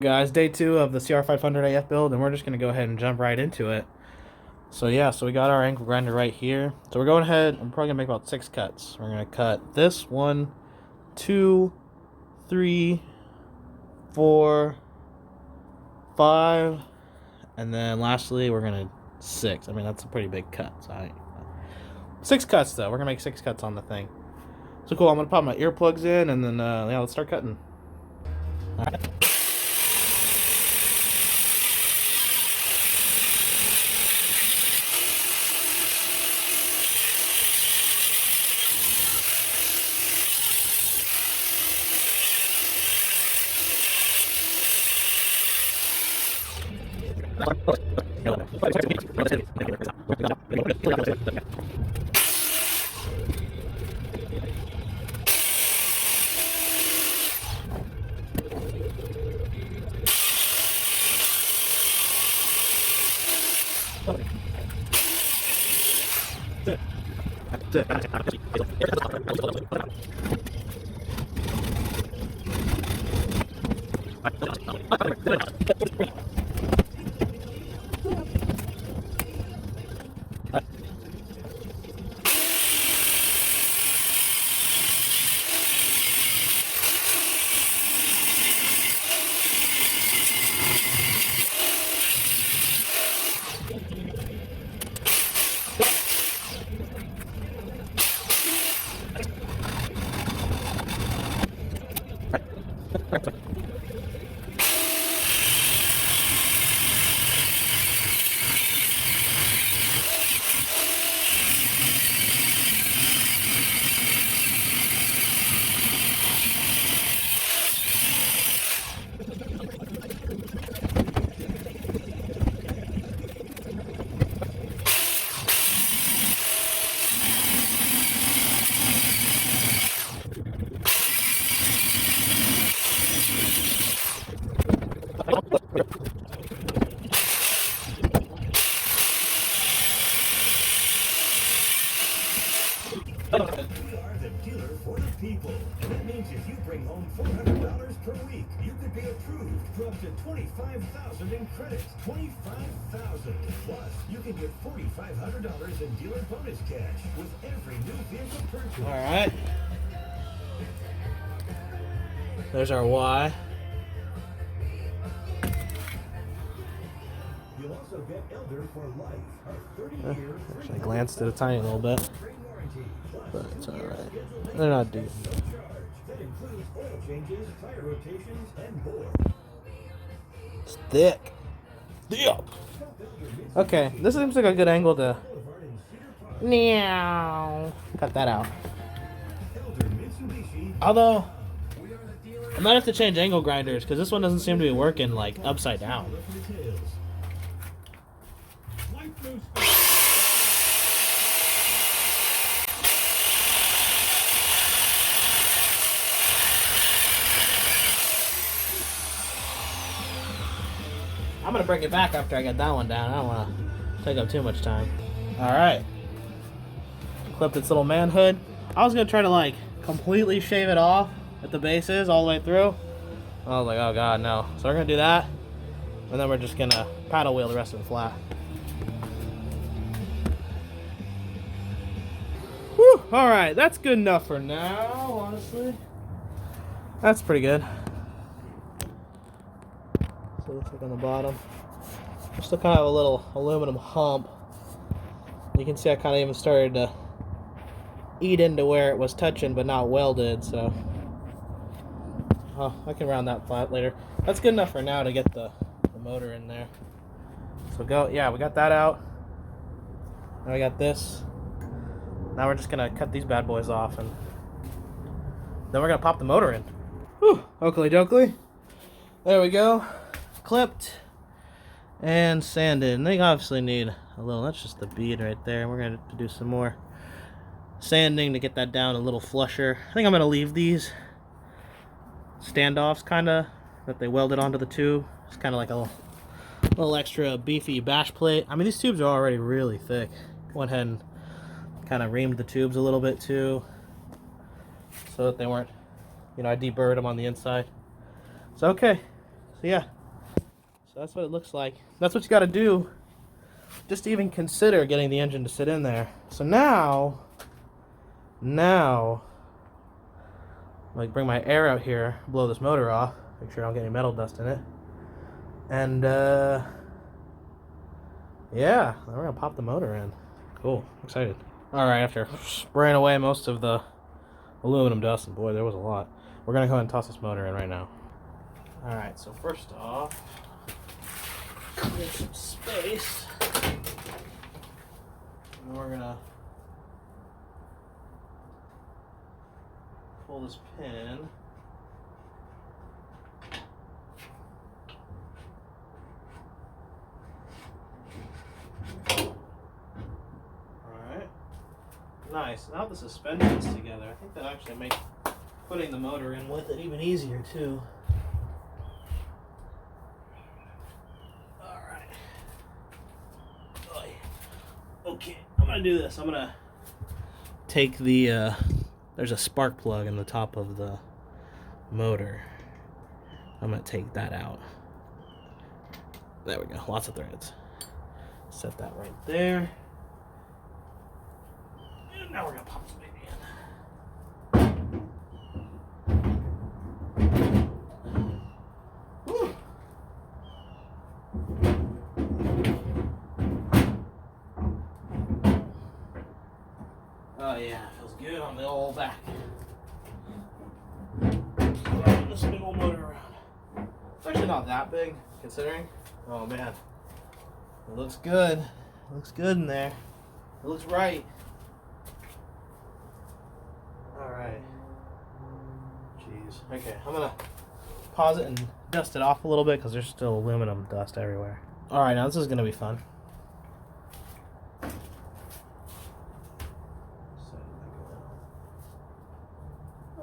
Guys, day 2 of the CR500AF build, and we're just going to go ahead and jump right into it. So yeah, so we got our angle grinder right here. So we're going ahead, I'm probably going to make about 6 cuts. We're going to cut this 1, 2, 3, 4, 5, and then lastly we're going to 6. I mean, that's a pretty big cut. So 6 cuts though. We're going to make 6 cuts on the thing. So cool, I'm going to pop my earplugs in, and then yeah, let's start cutting. Alright. We are the dealer for the people. That means if you bring home $400 per week, you could be approved for up to $25,000 in credit. $25,000. Plus, you can get $4,500 in dealer bonus cash with every new vehicle purchase. All right. There's our Y. You'll also get Elder for life. Our 30-year Actually, I glanced at a tiny little bit, but it's all right. They're not deep. that includes oil changes, tire rotations, and more. It's thick. Thick. Okay, this seems like a good angle to. Meow. Cut that out. Although, I might have to change angle grinders because this one doesn't seem to be working like upside down. I'm gonna bring it back after I get that one down. I don't want to take up too much time. All right, clipped its little man hood. I was gonna try to like completely shave it off at the bases all the way through. I was like, oh god, no. So we're gonna do that, and then we're just gonna paddle wheel the rest of it flat. Whew, all right, that's good enough for now, honestly. That's pretty good. So it looks like on the bottom. Still kind of have a little aluminum hump. You can see I kind of even started to eat into where it was touching but not welded, so I can round that flat later. That's good enough for now to get the motor in there. So yeah, we got that out. Now we got this. Now we're just gonna cut these bad boys off, and then we're gonna pop the motor in. Whew, oakley dokley. There we go. Clipped and sanded. And they obviously need a little, that's just the bead right there. We're gonna have to do some more sanding to get that down a little flusher. I think I'm gonna leave these standoffs kinda that they welded onto the tube. It's kinda like a little extra beefy bash plate. I mean, these tubes are already really thick. Went ahead and kind of reamed the tubes a little bit too, so that they weren't, you know, I deburred them on the inside. So okay, So yeah, so that's what it looks like. That's what you got to do just to even consider getting the engine to sit in there. So now, like, bring my air out here, blow this motor off, make sure I don't get any metal dust in it, and yeah, then we're gonna pop the motor in. Cool, excited. All right, after spraying away most of the aluminum dust, and boy, there was a lot, we're gonna go ahead and toss this motor in right now. All right, so first off, get some space, and we're gonna pull this pin. Alright. Nice. Now the suspension's together, I think that actually makes putting the motor in with it even easier too. Alright. Okay, I'm gonna do this. I'm gonna take the there's a spark plug in the top of the motor. I'm gonna take that out. There we go, lots of threads. Set that right there. And now we're gonna pop this baby in. Woo. Oh yeah, feels good on the old back. This big old motor around. It's actually not that big, considering. Oh man, it looks good. It looks good in there. It looks right. All right. Jeez. Okay, I'm gonna pause it and dust it off a little bit because there's still aluminum dust everywhere. All right, now this is gonna be fun.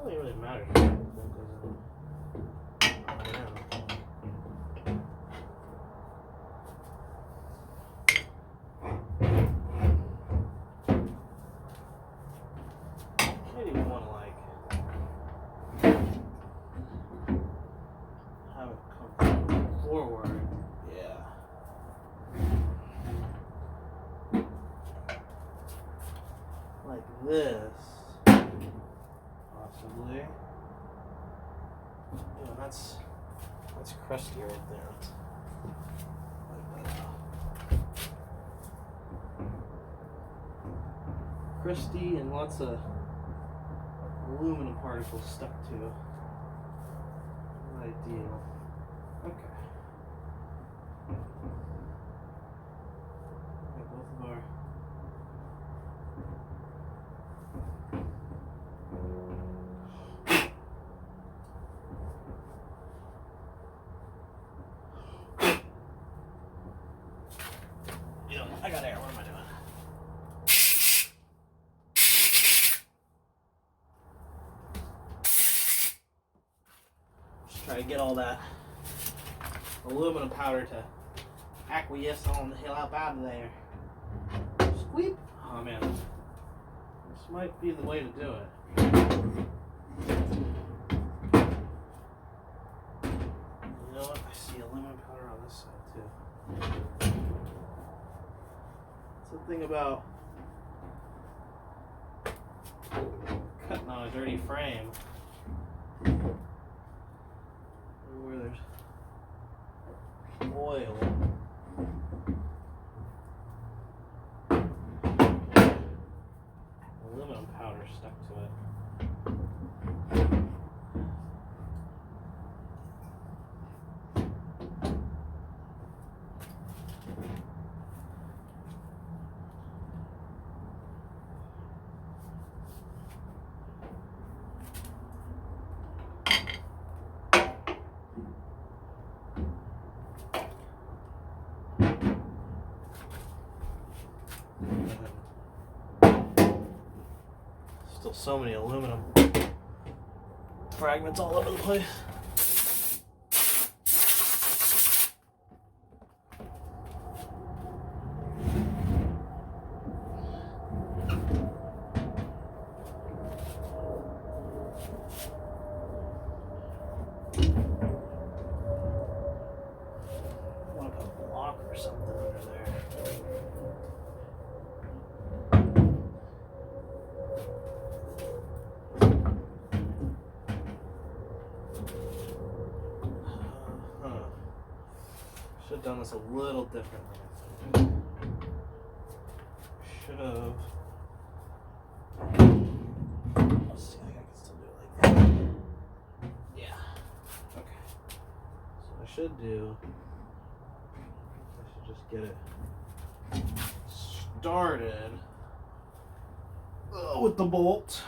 It really matters. Maybe we want to like have it come forward. Yeah. Like this. Possibly. Yeah, that's crusty right there. Let's wipe that out. Crusty and lots of aluminum particles stuck to it. Not ideal. Okay. Got both of our I got air. What am I doing? Just try to get all that aluminum powder to acquiesce on the hell up out of there. Squeep! Oh man, this might be the way to do it. You know what? I see aluminum powder on this side too. Thing about cutting on a dirty frame where there's oil. Aluminum powder stuck to it. Still so many aluminum fragments all over the place. Should have done this a little differently, I think. Should have. Let's see, I think I can still do it like that. Yeah. Okay. So I should do. I should just get it started with the bolt.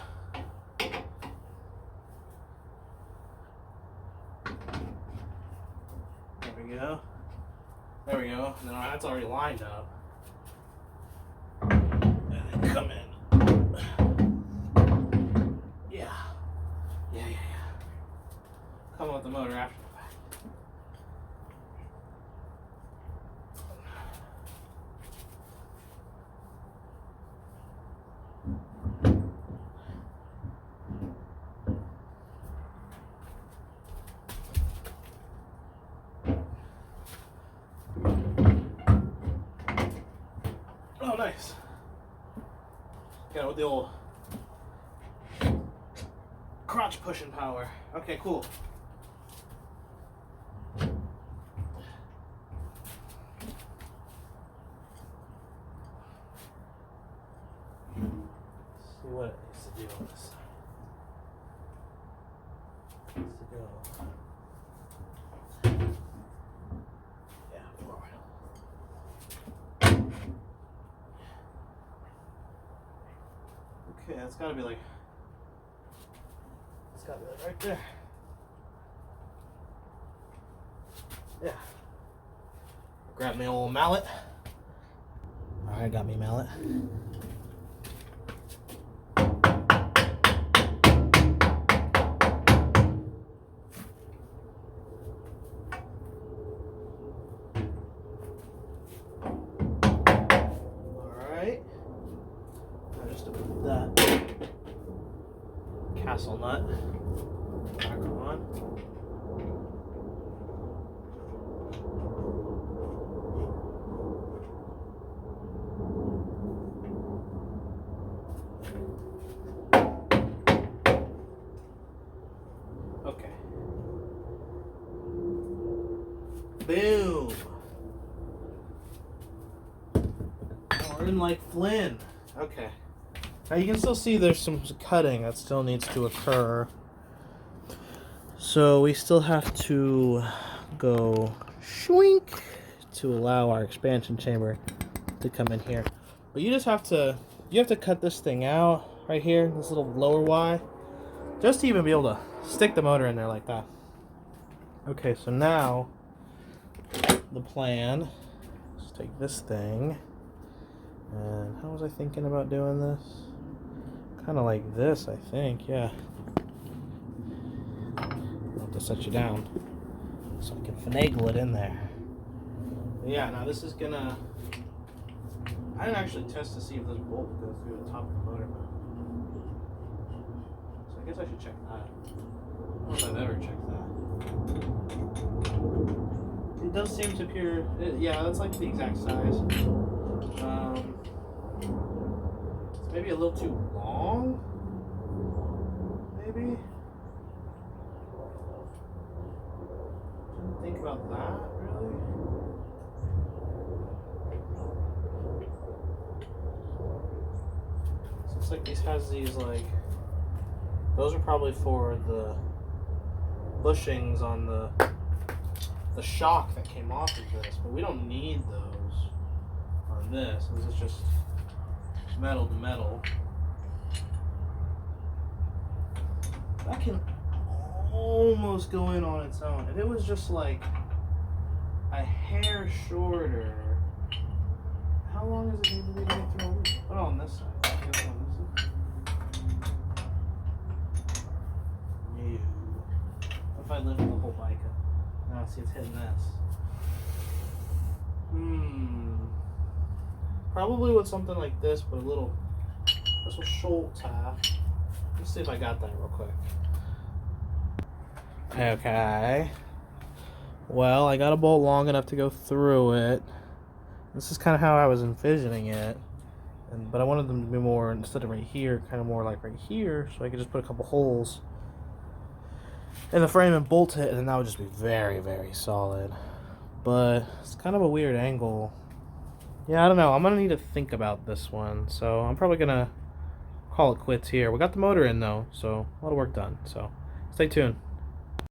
There we go. There we go. Now that's already lined up. And then come in. Yeah. Yeah. Come with the motor after the fact. Oh, nice. Got it with the old crotch pushing power. Okay, cool. Let's see what it needs to do on this side. It needs to go. Yeah, forward. Okay, that's gotta be like. It's gotta be like right there. Yeah. Grab me old mallet. Alright, got me mallet. Alright. Now just to put that castle nut back on. Okay. Boom. Now we're in like Flynn. Okay. Now you can still see there's some cutting that still needs to occur. So we still have to go shwink to allow our expansion chamber to come in here. But you just have to, cut this thing out right here, this little lower Y, just to even be able to stick the motor in there like that. Okay, so now the plan is to take this thing, and how was I thinking about doing this? Kind of like this, I think, yeah. I'll have to set you down so I can finagle it in there. But yeah, now this is gonna, I didn't actually test to see if this bolt goes through the top of the motor. So I guess I should check that. I don't know if I've ever checked that. It does seem to appear, yeah, that's like the exact size. It's maybe a little too long. Maybe. Didn't think about that really. Looks like these has these like, those are probably for the bushings on the shock that came off of this, but we don't need those on this. This is just metal to metal. That can almost go in on its own. If it was just like a hair shorter, how long does it need to be to get through? Put it on this side. If I lift the whole bike up. Now see it's hitting this. Probably with something like this, but a little shoulder tap. Let's see if I got that real quick. Okay. Well, I got a bolt long enough to go through it. This is kind of how I was envisioning it. But I wanted them to be more, instead of right here, kind of more like right here, so I could just put a couple holes in the frame and bolt it, and then that would just be very, very solid. but it's kind of a weird angle. Yeah, I don't know. I'm gonna need to think about this one, so I'm probably gonna call it quits here. We got the motor in though, so a lot of work done. So stay tuned.